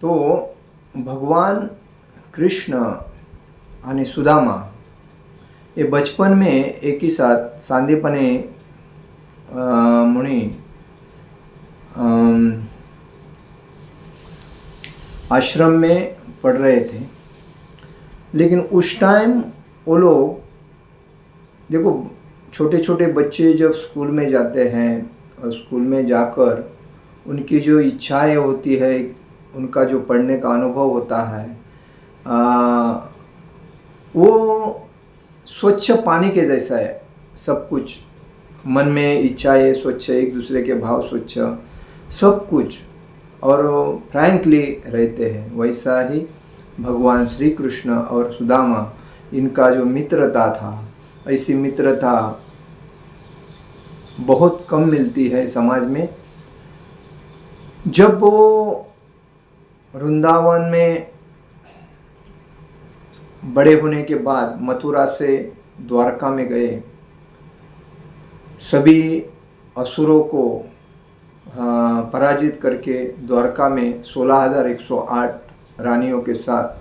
तो भगवान कृष्ण आणि सुदामा हे बचपन में एक ही साथ सांदीपनी मुनि आश्रम में पढ़ रहे थे। लेकिन उस टाइम वो लोग, देखो छोटे छोटे बच्चे जब स्कूल में जाते हैं और स्कूल में जाकर उनकी जो इच्छाएं होती है, उनका जो पढ़ने का अनुभव होता है, वो स्वच्छ पानी के जैसा है। सब कुछ मन में इच्छाएं स्वच्छ, एक दूसरे के भाव स्वच्छ, सब कुछ और फ्रैंकली रहते हैं। वैसा ही भगवान श्री कृष्ण और सुदामा, इनका जो मित्रता था, ऐसी मित्रता बहुत कम मिलती है समाज में। जब वो वृंदावन में बड़े होने के बाद मथुरा से द्वारका में गए, सभी असुरों को पराजित करके द्वारका में 16,108 रानियों के साथ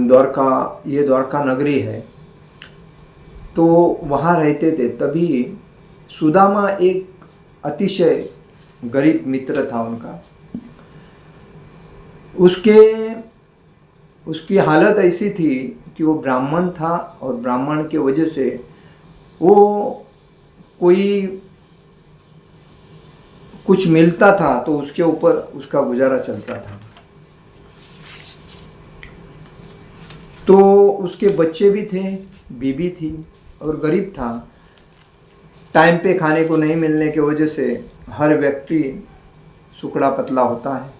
द्वारका नगरी है, तो वहाँ रहते थे। तभी सुदामा एक अतिशय गरीब मित्र था उनका। उसकी हालत ऐसी थी कि वो ब्राह्मण था और ब्राह्मण के वजह से वो कोई कुछ मिलता था तो उसके ऊपर उसका गुजारा चलता था। तो उसके बच्चे भी थे, बीबी थी और गरीब था। टाइम पे खाने को नहीं मिलने की वजह से हर व्यक्ति सुकड़ा पतला होता है।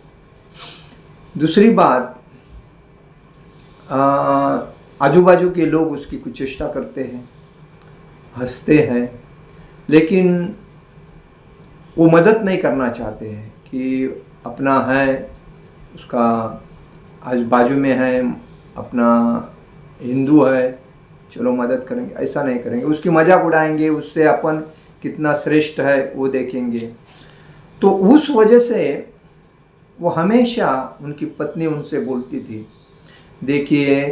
दूसरी बात, आजू बाजू के लोग उसकी कुछ चेष्टा करते हैं, हंसते हैं, लेकिन वो मदद नहीं करना चाहते हैं कि अपना है, उसका आज बाजू में है, अपना हिंदू है, चलो मदद करेंगे, ऐसा नहीं करेंगे। उसकी मजाक उड़ाएंगे, उससे अपन कितना श्रेष्ठ है वो देखेंगे। तो उस वजह से वो हमेशा, उनकी पत्नी उनसे बोलती थी, देखिए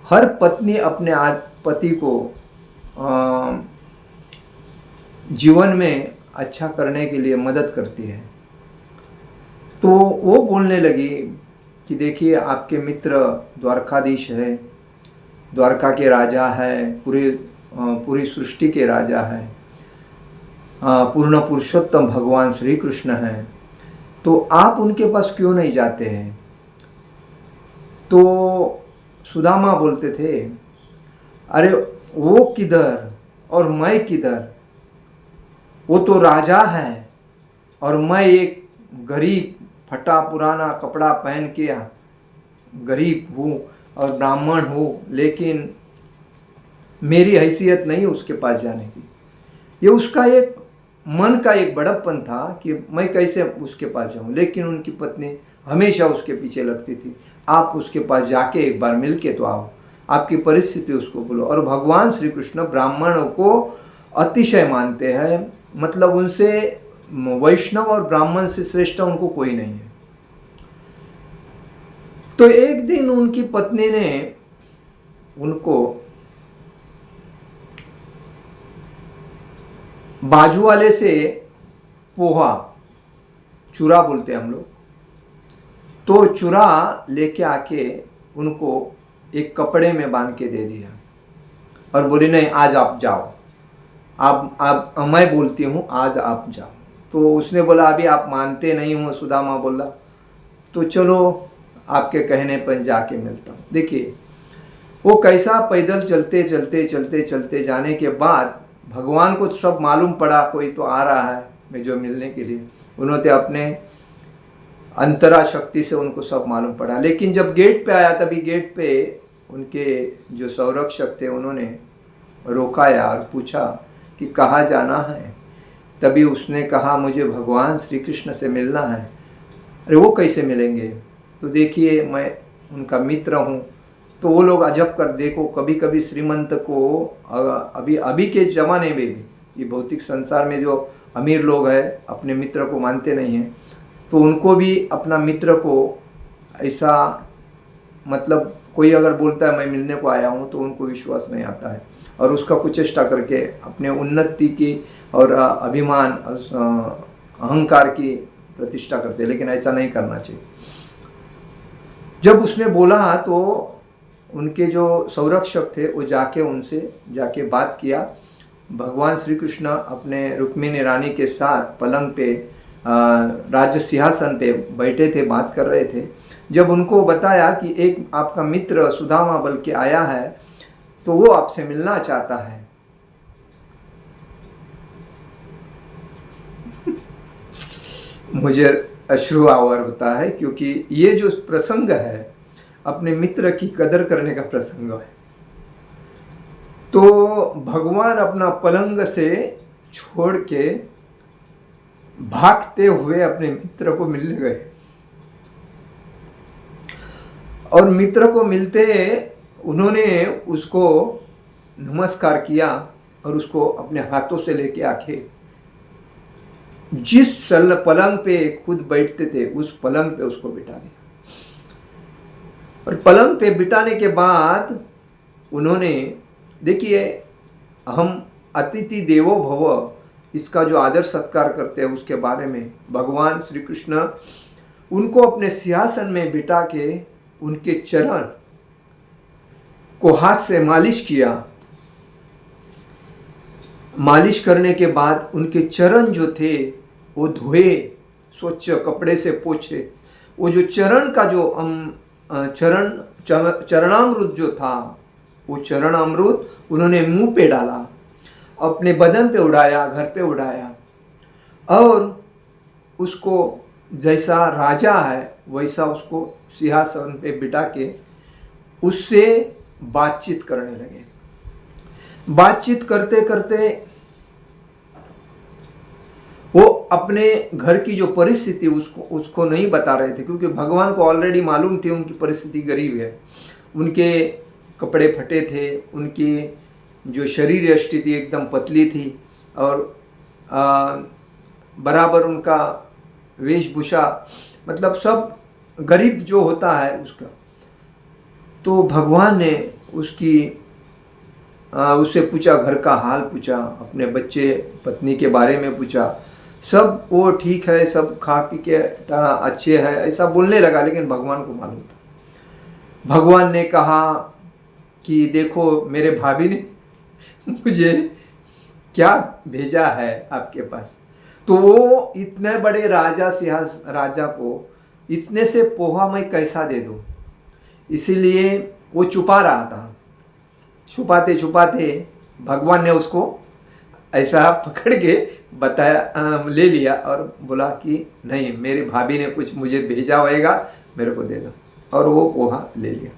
हर पत्नी अपने पति को जीवन में अच्छा करने के लिए मदद करती है। तो वो बोलने लगी कि देखिए आपके मित्र द्वारकाधीश है, द्वारका के राजा है, पूरी सृष्टि के राजा है, पूर्ण पुरुषोत्तम भगवान श्री कृष्ण है, तो आप उनके पास क्यों नहीं जाते हैं? तो सुदामा बोलते थे, अरे वो किधर और मैं किधर, वो तो राजा है और मैं एक गरीब फटा पुराना कपड़ा पहन के गरीब हूँ और ब्राह्मण हूँ, लेकिन मेरी हैसियत नहीं उसके पास जाने की। ये उसका एक मन का एक बड़प्पन था कि मैं कैसे उसके पास जाऊँ। लेकिन उनकी पत्नी हमेशा उसके पीछे लगती थी, आप उसके पास जाके एक बार मिल के तो आओ, आपकी परिस्थिति उसको बोलो। और भगवान श्री कृष्ण ब्राह्मणों को अतिशय मानते हैं, मतलब उनसे वैष्णव और ब्राह्मण से श्रेष्ठ उनको कोई नहीं है। तो एक दिन उनकी पत्नी ने उनको बाजू वाले से पोहा, चूरा बोलते हैं हम लोग, तो चूरा लेके आके उनको एक कपड़े में बांध के दे दिया और बोली नहीं आज आप जाओ, आप मैं बोलती हूँ आज आप जाओ। तो उसने बोला अभी आप मानते नहीं हो, सुदामा बोला, तो चलो आपके कहने पर जाके मिलता हूँ। देखिए वो कैसा पैदल चलते चलते चलते चलते जाने के बाद भगवान को सब मालूम पड़ा कोई तो आ रहा है मैं जो मिलने के लिए। उन्होंने अपने अंतरा शक्ति से उनको सब मालूम पड़ा। लेकिन जब गेट पे आया तभी गेट पे उनके जो संरक्षक थे उन्होंने रोकाया और पूछा कि कहाँ जाना है। तभी उसने कहा मुझे भगवान श्री कृष्ण से मिलना है। अरे वो कैसे मिलेंगे? तो देखिए मैं उनका मित्र हूँ, तो वो लोग अजब कर देखो, कभी कभी श्रीमंत को अभी अभी के ज़माने में भी ये भौतिक संसार में जो अमीर लोग हैं अपने मित्र को मानते नहीं हैं, तो उनको भी अपना मित्र को ऐसा, मतलब कोई अगर बोलता है मैं मिलने को आया हूँ तो उनको विश्वास नहीं आता है और उसका कुचेष्टा करके अपने उन्नति की और अभिमान अहंकार की प्रतिष्ठा करते हैं। लेकिन ऐसा नहीं करना चाहिए। जब उसने बोला तो उनके जो संरक्षक थे वो जाके उनसे जाके बात किया। भगवान श्री कृष्ण अपने रुक्मिणी रानी के साथ पलंग पे राज्य सिंहासन पे बैठे थे, बात कर रहे थे। जब उनको बताया कि एक आपका मित्र सुदामा बल के आया है तो वो आपसे मिलना चाहता है, मुझे अश्रु आवर होता है, क्योंकि ये जो प्रसंग है अपने मित्र की कदर करने का प्रसंग है। तो भगवान अपना पलंग से छोड़ के भागते हुए अपने मित्र को मिलने गए और मित्र को मिलते उन्होंने उसको नमस्कार किया और उसको अपने हाथों से लेके आके जिस पलंग पे खुद बैठते थे उस पलंग पे उसको बिठा दिया। और पलंग पे बिठाने के बाद उन्होंने, देखिए हम अतिथि देवो भव, इसका जो आदर सत्कार करते हैं उसके बारे में भगवान श्री कृष्ण उनको अपने सिंहासन में बिठा के उनके चरण को हाथ से मालिश किया। मालिश करने के बाद उनके चरण जो थे वो धोए, स्वच्छ कपड़े से पोछे। वो जो चरण का जो चरणामृत जो था वो चरणामृत उन्होंने मुंह पे डाला, अपने बदन पे उड़ाया, घर पे उड़ाया और उसको जैसा राजा है वैसा उसको सिंहासन पे बिठा के उससे बातचीत करने लगे। बातचीत करते करते वो अपने घर की जो परिस्थिति उसको नहीं बता रहे थे, क्योंकि भगवान को ऑलरेडी मालूम थी उनकी परिस्थिति गरीब है। उनके कपड़े फटे थे, उनकी जो शरीर स्थिति एकदम पतली थी और बराबर उनका वेशभूषा, मतलब सब गरीब जो होता है उसका। तो भगवान ने उससे पूछा, घर का हाल पूछा, अपने बच्चे पत्नी के बारे में पूछा। सब वो ठीक है, सब खा पी के अच्छे है ऐसा बोलने लगा, लेकिन भगवान को मालूम था। भगवान ने कहा कि देखो मेरे भाभी ने मुझे क्या भेजा है आपके पास। तो वो इतने बड़े राजा को इतने से पोहा मैं कैसा दे दूँ, इसीलिए वो छुपा रहा था। छुपाते छुपाते भगवान ने उसको ऐसा पकड़ के बताया, ले लिया और बोला कि नहीं, मेरी भाभी ने कुछ मुझे भेजा होएगा, मेरे को दे दो, और वो पोहा ले लिया।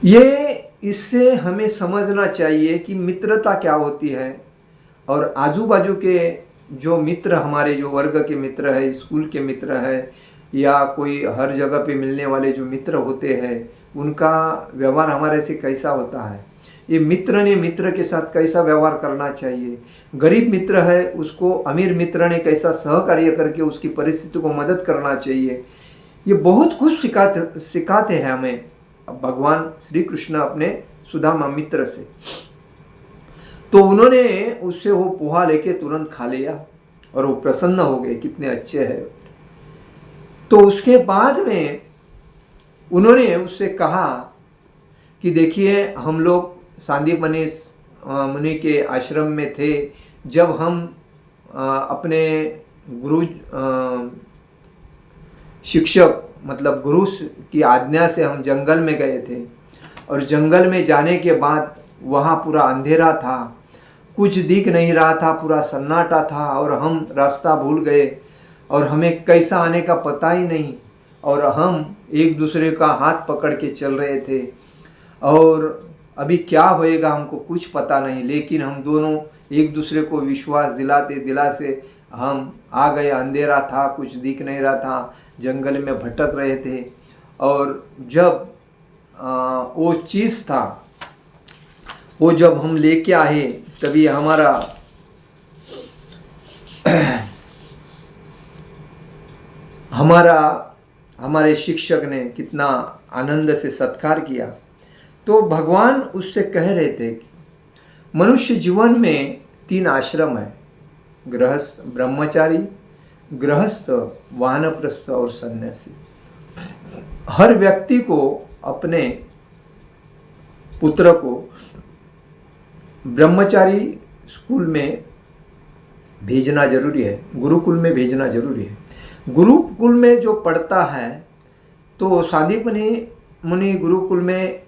ये इससे हमें समझना चाहिए कि मित्रता क्या होती है। और आजू बाजू के जो मित्र, हमारे जो वर्ग के मित्र है, स्कूल के मित्र है, या कोई हर जगह पे मिलने वाले जो मित्र होते हैं, उनका व्यवहार हमारे से कैसा होता है, ये मित्र ने मित्र के साथ कैसा व्यवहार करना चाहिए। गरीब मित्र है उसको अमीर मित्र ने कैसा सहकार्य करके उसकी परिस्थिति को मदद करना चाहिए, ये बहुत कुछ सिखाते हैं हमें भगवान श्री कृष्ण अपने सुदामा मित्र से। तो उन्होंने उससे वो पोहा लेके तुरंत खा लिया और वो प्रसन्न हो गए, कितने अच्छे हैं। तो उसके बाद में उन्होंने उससे कहा कि देखिए, हम लोग सांदीपनि मुनि के आश्रम में थे, जब हम अपने गुरु शिक्षक मतलब गुरु की आज्ञा से हम जंगल में गए थे, और जंगल में जाने के बाद वहाँ पूरा अंधेरा था, कुछ दिख नहीं रहा था, पूरा सन्नाटा था, और हम रास्ता भूल गए और हमें कैसा आने का पता ही नहीं, और हम एक दूसरे का हाथ पकड़ के चल रहे थे, और अभी क्या होएगा हमको कुछ पता नहीं, लेकिन हम दोनों एक दूसरे को विश्वास दिलाते हम आ गए। अंधेरा था, कुछ दिख नहीं रहा था, जंगल में भटक रहे थे, और जब वो चीज़ था वो जब हम लेके आए तभी हमारे शिक्षक ने कितना आनंद से सत्कार किया। तो भगवान उससे कह रहे थे कि मनुष्य जीवन में 3 आश्रम है, गृहस्थ, ब्रह्मचारी, गृहस्थ, वानप्रस्थ और सन्यासी। हर व्यक्ति को अपने पुत्र को ब्रह्मचारी स्कूल में भेजना जरूरी है, गुरुकुल में भेजना जरूरी है। गुरुकुल में जो पढ़ता है तो सांदीप मुनि गुरुकुल में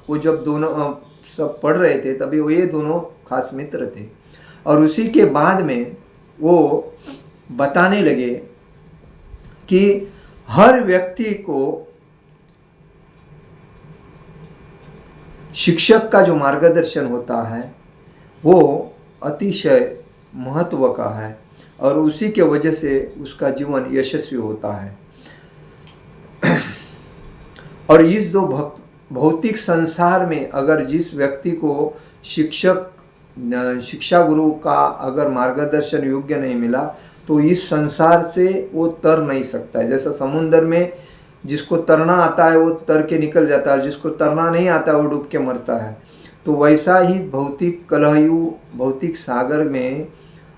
वो जब दोनों सब पढ़ रहे थे तभी वो ये दोनों खास मित्र थे। और उसी के बाद में वो बताने लगे कि हर व्यक्ति को शिक्षक का जो मार्गदर्शन होता है वो अतिशय महत्व का है और उसी के वजह से उसका जीवन यशस्वी होता है। और इस दो भौतिक संसार में अगर जिस व्यक्ति को शिक्षा गुरु का अगर मार्गदर्शन योग्य नहीं मिला तो इस संसार से वो तर नहीं सकता है। जैसा समुद्र में जिसको तरना आता है वो तर के निकल जाता है, जिसको तरना नहीं आता है वो डूब के मरता है। तो वैसा ही भौतिक कलहयु भौतिक सागर में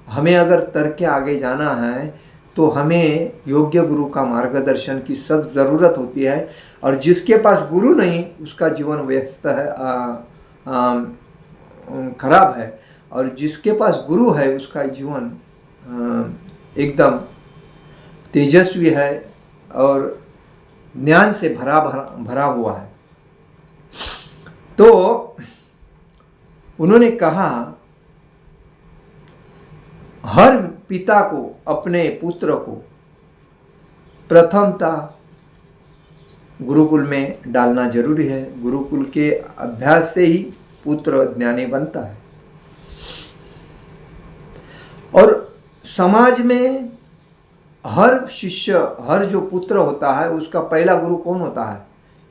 हमें अगर तर के आगे जाना है तो हमें योग्य गुरु का मार्गदर्शन की सख्त ज़रूरत होती है। और जिसके पास गुरु नहीं उसका जीवन व्यस्त है, खराब है, और जिसके पास गुरु है उसका जीवन एकदम तेजस्वी है और ज्ञान से भरा हुआ है। तो उन्होंने कहा हर पिता को अपने पुत्र को प्रथमता गुरुकुल में डालना जरूरी है। गुरुकुल के अभ्यास से ही पुत्र ज्ञानी बनता है। और समाज में हर शिष्य, हर जो पुत्र होता है उसका पहला गुरु कौन होता है?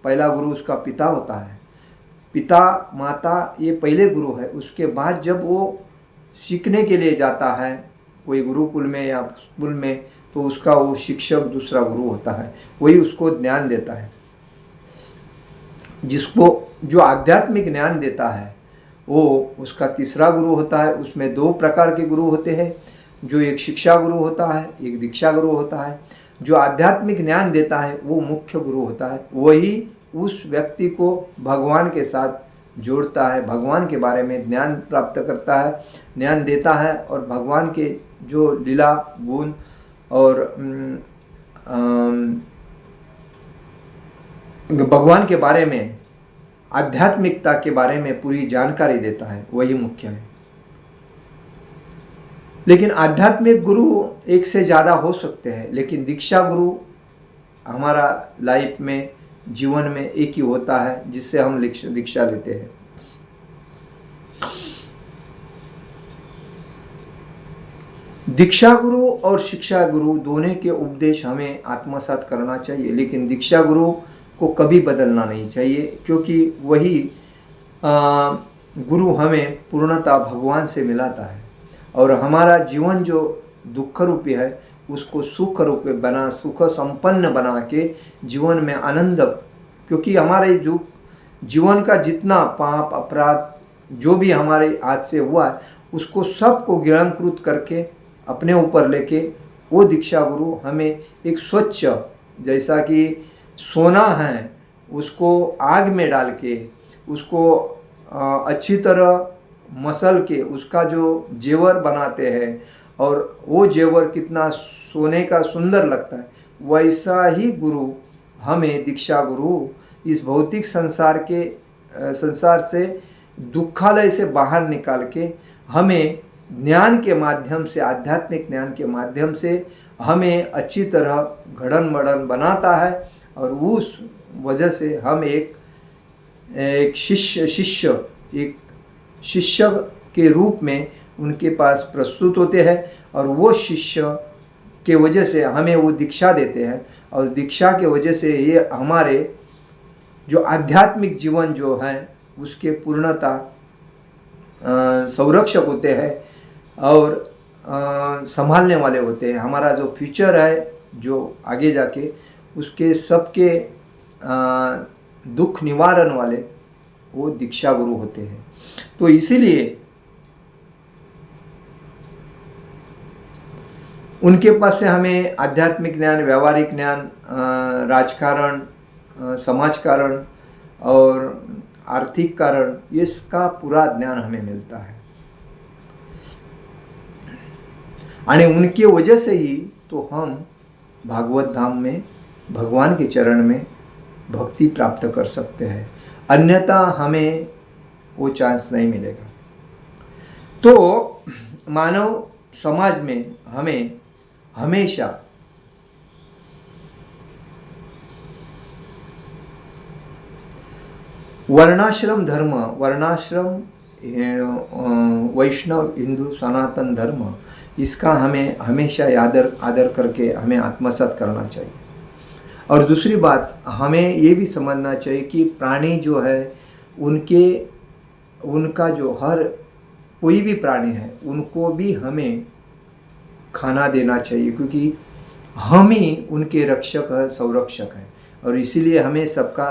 पहला गुरु उसका पिता होता है। पिता माता ये पहले गुरु है। उसके बाद जब वो सीखने के लिए जाता है कोई गुरुकुल में या स्कूल में तो उसका वो शिक्षक दूसरा गुरु होता है, वही उसको ज्ञान देता है। जिसको जो आध्यात्मिक ज्ञान देता है वो उसका तीसरा गुरु होता है। उसमें 2 प्रकार के गुरु होते हैं, जो एक शिक्षा गुरु होता है, एक दीक्षा गुरु होता है। जो आध्यात्मिक ज्ञान देता है वो मुख्य गुरु होता है, वही उस व्यक्ति को भगवान के साथ जोड़ता है, भगवान के बारे में ज्ञान प्राप्त करता है, ज्ञान देता है और भगवान के जो लीला गुण और भगवान के बारे में, आध्यात्मिकता के बारे में पूरी जानकारी देता है, वही मुख्य है। लेकिन आध्यात्मिक गुरु एक से ज़्यादा हो सकते हैं, लेकिन दीक्षा गुरु हमारा लाइफ में, जीवन में एक ही होता है जिससे हम दीक्षा लेते हैं। दीक्षा गुरु और शिक्षा गुरु दोनों के उपदेश हमें आत्मसात करना चाहिए, लेकिन दीक्षा गुरु को कभी बदलना नहीं चाहिए, क्योंकि वही गुरु हमें पूर्णतः भगवान से मिलाता है और हमारा जीवन जो दुख रूपी है उसको सुख रूपी बना, सुख संपन्न बना के जीवन में आनंद, क्योंकि हमारे जो जीवन का जितना पाप अपराध जो भी हमारे आज से हुआ है उसको सबको गिरणकृत करके अपने ऊपर लेके वो दीक्षा गुरु हमें एक स्वच्छ, जैसा कि सोना है उसको आग में डाल के उसको अच्छी तरह मसल के उसका जो जेवर बनाते हैं और वो जेवर कितना सोने का सुंदर लगता है, वैसा ही गुरु हमें दीक्षा गुरु इस भौतिक संसार से दुखालय से बाहर निकाल के हमें ज्ञान के माध्यम से, आध्यात्मिक ज्ञान के माध्यम से हमें अच्छी तरह घड़न मड़न बनाता है और उस वजह से हम एक शिष्य के रूप में उनके पास प्रस्तुत होते हैं और वो शिष्य के वजह से हमें वो दीक्षा देते हैं, और दीक्षा के वजह से ये हमारे जो आध्यात्मिक जीवन जो है उसके पूर्णता संरक्षक होते हैं और संभालने वाले होते हैं। हमारा जो फ्यूचर है जो आगे जाके उसके सबके दुख निवारण वाले वो दीक्षा गुरु होते हैं। तो इसीलिए उनके पास से हमें आध्यात्मिक ज्ञान, व्यावहारिक ज्ञान, राजकारण, समाजकारण और आर्थिक कारण, इसका पूरा ज्ञान हमें मिलता है। और उनकी वजह से ही तो हम भागवत धाम में भगवान के चरण में भक्ति प्राप्त कर सकते हैं, अन्यथा हमें वो चांस नहीं मिलेगा। तो मानव समाज में हमें हमेशा वर्णाश्रम धर्म, वर्णाश्रम वैष्णव, हिंदू, सनातन धर्म, इसका हमें हमेशा आदर करके हमें आत्मसात करना चाहिए। और दूसरी बात, हमें ये भी समझना चाहिए कि प्राणी जो है उनका जो हर कोई भी प्राणी है उनको भी हमें खाना देना चाहिए, क्योंकि हम ही उनके रक्षक है, संरक्षक हैं, और इसीलिए हमें सबका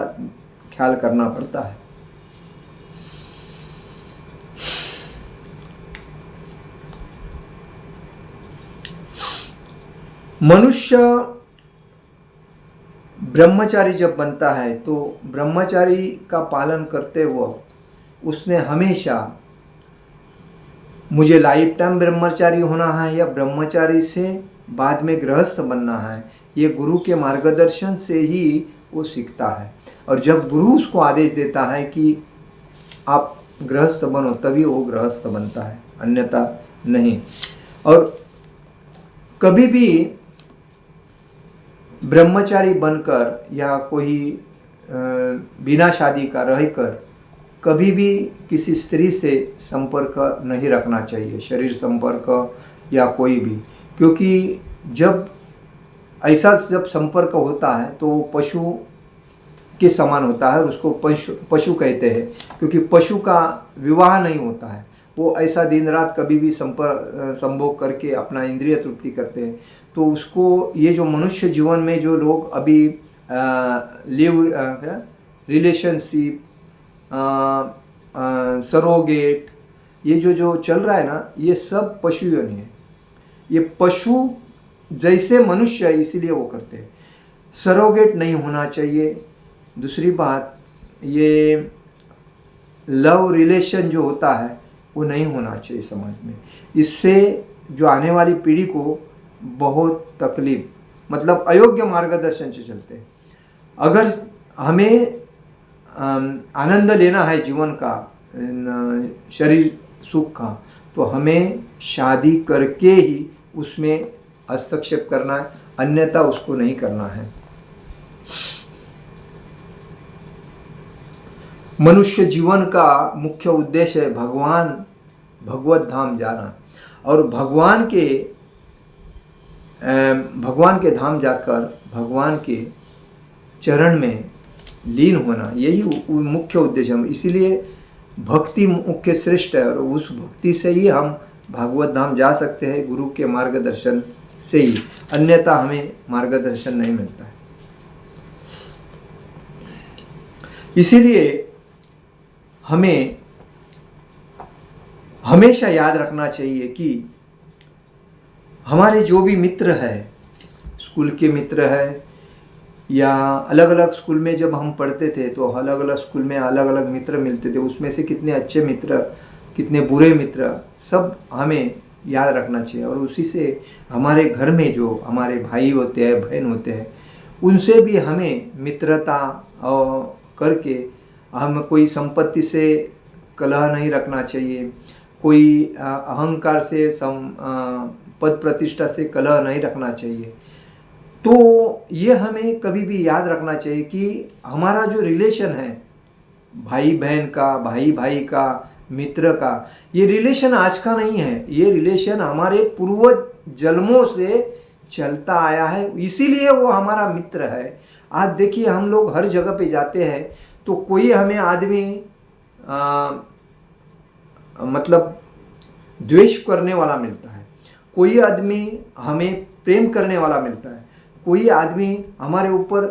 ख्याल करना पड़ता है। मनुष्य ब्रह्मचारी जब बनता है तो ब्रह्मचारी का पालन करते हुए उसने हमेशा मुझे लाइफ टाइम ब्रह्मचारी होना है या ब्रह्मचारी से बाद में गृहस्थ बनना है, ये गुरु के मार्गदर्शन से ही वो सीखता है। और जब गुरु उसको आदेश देता है कि आप गृहस्थ बनो, तभी वो गृहस्थ बनता है, अन्यथा नहीं। और कभी भी ब्रह्मचारी बनकर या कोई बिना शादी का रहकर कभी भी किसी स्त्री से संपर्क नहीं रखना चाहिए, शरीर संपर्क या कोई भी, क्योंकि जब ऐसा संपर्क होता है तो पशु के समान होता है, उसको पशु कहते हैं, क्योंकि पशु का विवाह नहीं होता है, वो ऐसा दिन रात कभी भी संभोग करके अपना इंद्रिय तृप्ति करते हैं। तो उसको ये जो मनुष्य जीवन में जो लोग अभी रिलेशनशिप, सरोगेट, ये जो चल रहा है ना, ये सब पशु योनि है। ये पशु जैसे मनुष्य है इसीलिए वो करते हैं। सरोगेट नहीं होना चाहिए। दूसरी बात, ये लव रिलेशन जो होता है वो नहीं होना चाहिए समाज में। इससे जो आने वाली पीढ़ी को बहुत तकलीफ, मतलब अयोग्य मार्गदर्शन से चलते हैं। अगर हमें आनंद लेना है जीवन का, शरीर सुख का, तो हमें शादी करके ही उसमें हस्तक्षेप करना है, अन्यथा उसको नहीं करना है। मनुष्य जीवन का मुख्य उद्देश्य है भगवत धाम जाना, और भगवान के धाम जाकर भगवान के चरण में लीन होना, यही मुख्य उद्देश्य है। इसीलिए भक्ति मुख्य श्रेष्ठ है, और उस भक्ति से ही हम भागवत धाम जा सकते हैं, गुरु के मार्गदर्शन से ही, अन्यथा हमें मार्गदर्शन नहीं मिलता है। इसीलिए हमें हमेशा याद रखना चाहिए कि हमारे जो भी मित्र है, स्कूल के मित्र है या अलग अलग स्कूल में जब हम पढ़ते थे तो अलग अलग स्कूल में अलग अलग मित्र मिलते थे, उसमें से कितने अच्छे मित्र, कितने बुरे मित्र, सब हमें याद रखना चाहिए। और उसी से हमारे घर में जो हमारे भाई होते हैं, बहन होते हैं, उनसे भी हमें मित्रता करके हम कोई संपत्ति से कलह नहीं रखना चाहिए, कोई अहंकार से पद प्रतिष्ठा से कलह नहीं रखना चाहिए। तो ये हमें कभी भी याद रखना चाहिए कि हमारा जो रिलेशन है भाई बहन का, भाई भाई का, मित्र का, ये रिलेशन आज का नहीं है, ये रिलेशन हमारे पूर्व जन्मों से चलता आया है, इसीलिए वो हमारा मित्र है। आज देखिए हम लोग हर जगह पे जाते हैं तो कोई हमें आदमी मतलब द्वेष करने वाला मिलता है, कोई आदमी हमें प्रेम करने वाला मिलता है, कोई आदमी हमारे ऊपर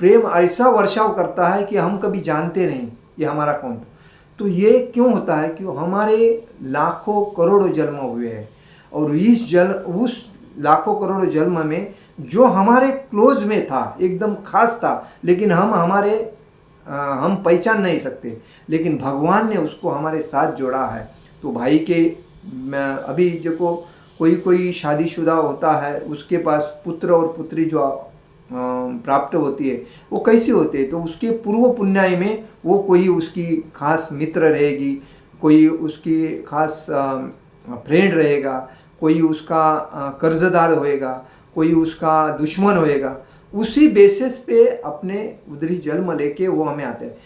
प्रेम ऐसा वर्षाव करता है कि हम कभी जानते नहीं ये हमारा कौन था। तो ये क्यों होता है कि हमारे लाखों करोड़ों जन्म हुए हैं और उस लाखों करोड़ों जन्म में जो हमारे क्लोज में था, एकदम खास था, लेकिन हम पहचान नहीं सकते, लेकिन भगवान ने उसको हमारे साथ जोड़ा है। तो भाई के अभी जो कोई शादीशुदा होता है, उसके पास पुत्र और पुत्री जो प्राप्त होती है वो कैसी होती है, तो उसके पूर्व पुण्याई में वो कोई उसकी खास मित्र रहेगी, कोई उसकी खास फ्रेंड रहेगा, कोई उसका कर्जदार होएगा, कोई उसका दुश्मन होएगा। उसी बेसिस पे अपने उधरी जन्म लेके वो हमें आते हैं।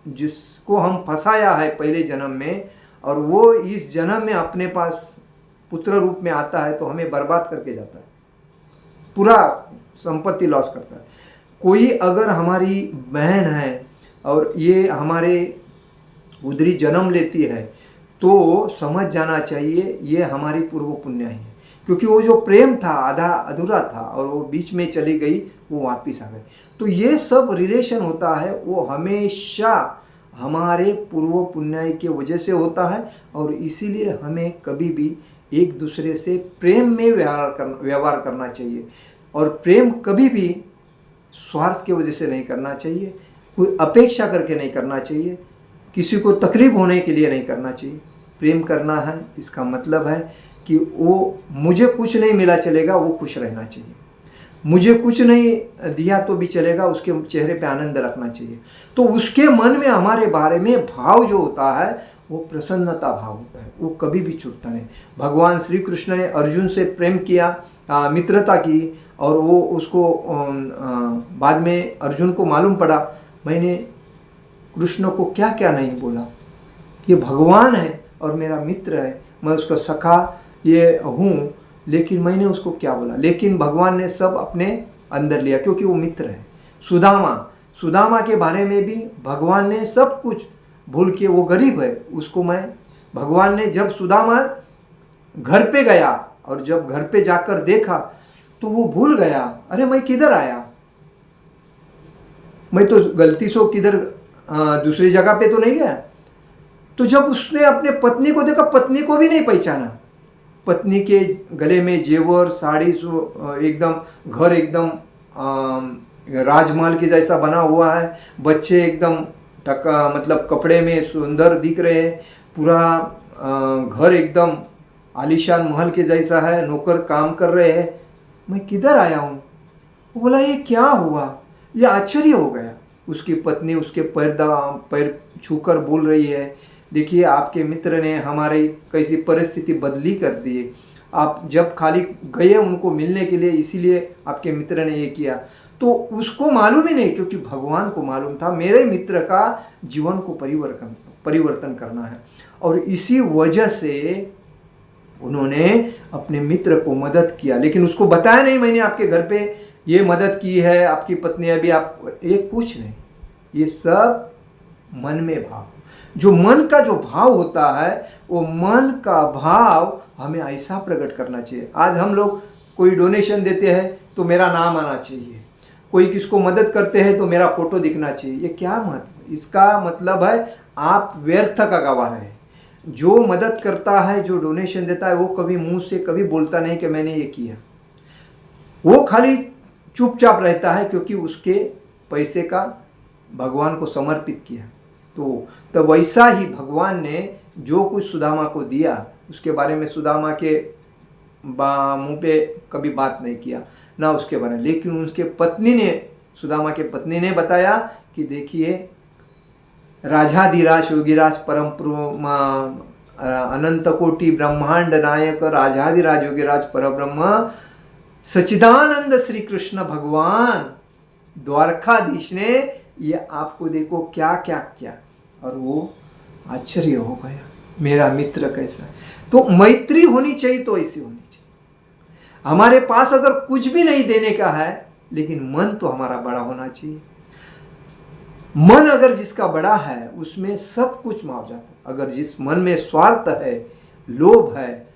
जिसको हम फंसाया है पहले जन्म में, और वो इस जन्म में अपने पास पुत्र रूप में आता है तो हमें बर्बाद करके जाता है, पूरा संपत्ति लॉस करता है। कोई अगर हमारी बहन है और ये हमारे उधरी जन्म लेती है तो समझ जाना चाहिए ये हमारी पूर्व पुण्याई है, क्योंकि वो जो प्रेम था आधा अधूरा था और वो बीच में चली गई, वो वापस आ गई। तो ये सब रिलेशन होता है वो हमेशा हमारे पूर्व पुण्याई के वजह से होता है, और इसीलिए हमें कभी भी एक दूसरे से प्रेम में व्यवहार करना चाहिए, और प्रेम कभी भी स्वार्थ की वजह से नहीं करना चाहिए, कोई अपेक्षा करके नहीं करना चाहिए, किसी को तकलीफ होने के लिए नहीं करना चाहिए। प्रेम करना है इसका मतलब है कि वो मुझे कुछ नहीं मिला चलेगा, वो खुश रहना चाहिए, मुझे कुछ नहीं दिया तो भी चलेगा, उसके चेहरे पे आनंद रखना चाहिए। तो उसके मन में हमारे बारे में भाव जो होता है वो प्रसन्नता भाव होता है, वो कभी भी छूटता नहीं। भगवान श्री कृष्ण ने अर्जुन से प्रेम किया, मित्रता की, और वो उसको बाद में अर्जुन को मालूम पड़ा मैंने कृष्ण को क्या क्या नहीं बोला, ये भगवान है और मेरा मित्र है, मैं उसका सखा ये हूँ, लेकिन मैंने उसको क्या बोला। लेकिन भगवान ने सब अपने अंदर लिया क्योंकि वो मित्र है। सुदामा के बारे में भी भगवान ने सब कुछ भूल के, वो गरीब है, उसको भगवान ने जब सुदामा घर पे गया और जब घर पे जाकर देखा तो वो भूल गया, अरे मैं किधर आया, मैं तो गलती से किधर दूसरी जगह पे तो नहीं गया। तो जब उसने अपने पत्नी को देखा, पत्नी को भी नहीं पहचाना, पत्नी के गले में जेवर, साड़ी, एकदम घर एकदम राजमहल के जैसा बना हुआ है, बच्चे एकदम मतलब कपड़े में सुंदर दिख रहे हैं, पूरा घर एकदम आलीशान महल के जैसा है, नौकर काम कर रहे हैं, मैं किधर आया हूँ। वो बोला ये क्या हुआ, ये आश्चर्य हो गया। उसकी पत्नी उसके पैर छूकर बोल रही है, देखिए आपके मित्र ने हमारी कैसी परिस्थिति बदली कर दी है, आप जब खाली गए उनको मिलने के लिए, इसीलिए आपके मित्र ने ये किया। तो उसको मालूम ही नहीं, क्योंकि भगवान को मालूम था मेरे मित्र का जीवन को परिवर्तन करना है, और इसी वजह से उन्होंने अपने मित्र को मदद किया। लेकिन उसको बताया नहीं मैंने आपके घर पे ये मदद की है, आपकी पत्नी अभी आप, ये कुछ नहीं, ये सब मन में भाव, जो मन का जो भाव होता है वो मन का भाव हमें ऐसा प्रकट करना चाहिए। आज हम लोग कोई डोनेशन देते हैं तो मेरा नाम आना चाहिए, कोई किसको मदद करते हैं तो मेरा फोटो दिखना चाहिए, ये क्या मतलब, इसका मतलब है आप व्यर्थ का गवाह रहे। जो मदद करता है, जो डोनेशन देता है, वो कभी मुंह से कभी बोलता नहीं कि मैंने ये किया, वो खाली चुपचाप रहता है, क्योंकि उसके पैसे का भगवान को समर्पित किया। तो वैसा ही भगवान ने जो कुछ सुदामा को दिया, उसके बारे में सुदामा के मुंह पे कभी बात नहीं किया ना उसके बारे में, लेकिन उसके पत्नी ने, सुदामा के पत्नी ने बताया कि देखिए राजाधिराज योगिराज परम अनंत कोटि ब्रह्मांड नायक राजाधिराज योगिराज परब्रह्म सच्चिदानंद श्री कृष्ण भगवान द्वारकाधीश ने ये आपको देखो क्या क्या किया, और वो आश्चर्य हो गया मेरा मित्र कैसा है। तो मैत्री होनी चाहिए तो ऐसी होनी चाहिए। हमारे पास अगर कुछ भी नहीं देने का है, लेकिन मन तो हमारा बड़ा होना चाहिए। मन अगर जिसका बड़ा है उसमें सब कुछ माफ जाता है। अगर जिस मन में स्वार्थ है, लोभ है,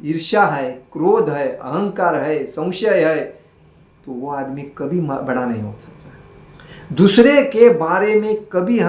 ईर्ष्या है, क्रोध है, अहंकार है, संशय है, तो वो आदमी कभी बड़ा नहीं हो सकता। दूसरे के बारे में कभी